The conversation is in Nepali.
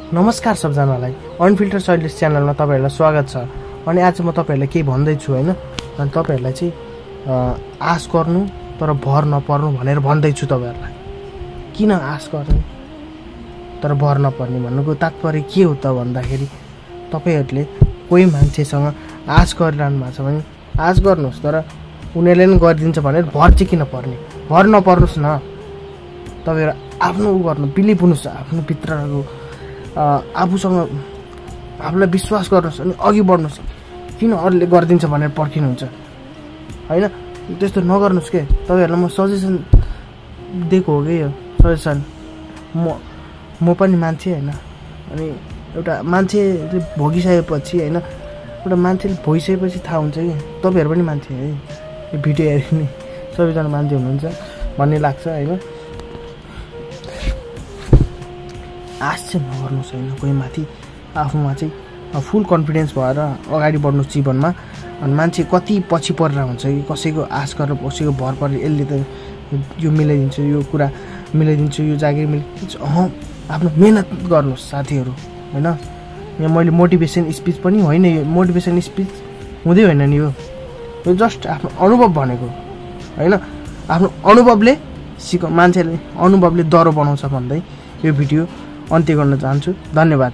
नमस्कार सबजनालाई अनफिल्टर शैलेश च्यानलमा तपाईहरुलाई स्वागत छ। अनि आज म तपाईहरुलाई के भन्दै छु हैन, अनि तपाईहरुलाई चाहिँ आश गर्नु तर भर नपर्नु भनेर भन्दै छु तपाईहरुलाई। किन आश गर्ने तर भर नपर्ने भन्नुको तात्पर्य के हो त भन्दाखेरि तपाईहरुले कोही मान्छेसँग आश गरिरहनु भएको छ भने आश गर्नुस् तर उनीहरुले नि गरिदिन्छ भनेर भर चाहिँ किन पर्ने? भर नपर्नुस् न। तपाईहरु आफ्नो गर्नु बिलिभ हुनुस्, आफ्नो भित्रको आफूसँग आफूलाई विश्वास गर्नुस् अनि अघि बढ्नुस्। किन अरूले गरिदिन्छ भनेर पर्खिनुहुन्छ हैन, त्यस्तो नगर्नुस् के। तपाईहरुलाई म सजेसन दिएको हो कि यो सजेसन। म पनि मान्छे हैन, अनि एउटा मान्छेले भोगिसकेपछि हैन, एउटा मान्छेले भइसकेपछि थाहा हुन्छ कि तपाईहरु पनि मान्छे है। यो भिडियो हेर्ने सबैजना मान्छे हुनुहुन्छ भन्ने लाग्छ हैन। आश चाहिँ नगर्नुस् हैन कोही माथि। आफूमा चाहिँ फुल कन्फिडेन्स भएर अगाडि बढ्नुस् जीवनमा। अनि मान्छे कति पछि परेर हुन्छ कि कसैको आश गरेर कसैको भर परेर यसले त यो मिलाइदिन्छु, यो कुरा मिलाइदिन्छु, यो जागिर मिलाइदिन्छु। आफ्नो मेहनत गर्नुस् साथीहरु हैन। यहाँ मैले मोटिभेसन स्पिच पनि होइन, यो मोटिभेसन स्पिच हुँदै होइन नि, यो जस्ट आफ्नो अनुभव भनेको हैन। आफ्नो अनुभवले मान्छेले अनुभवले डरो बनाउँछ भन्दै यो भिडियो अन्त्य गर्न चाहन्छु। धन्यवाद।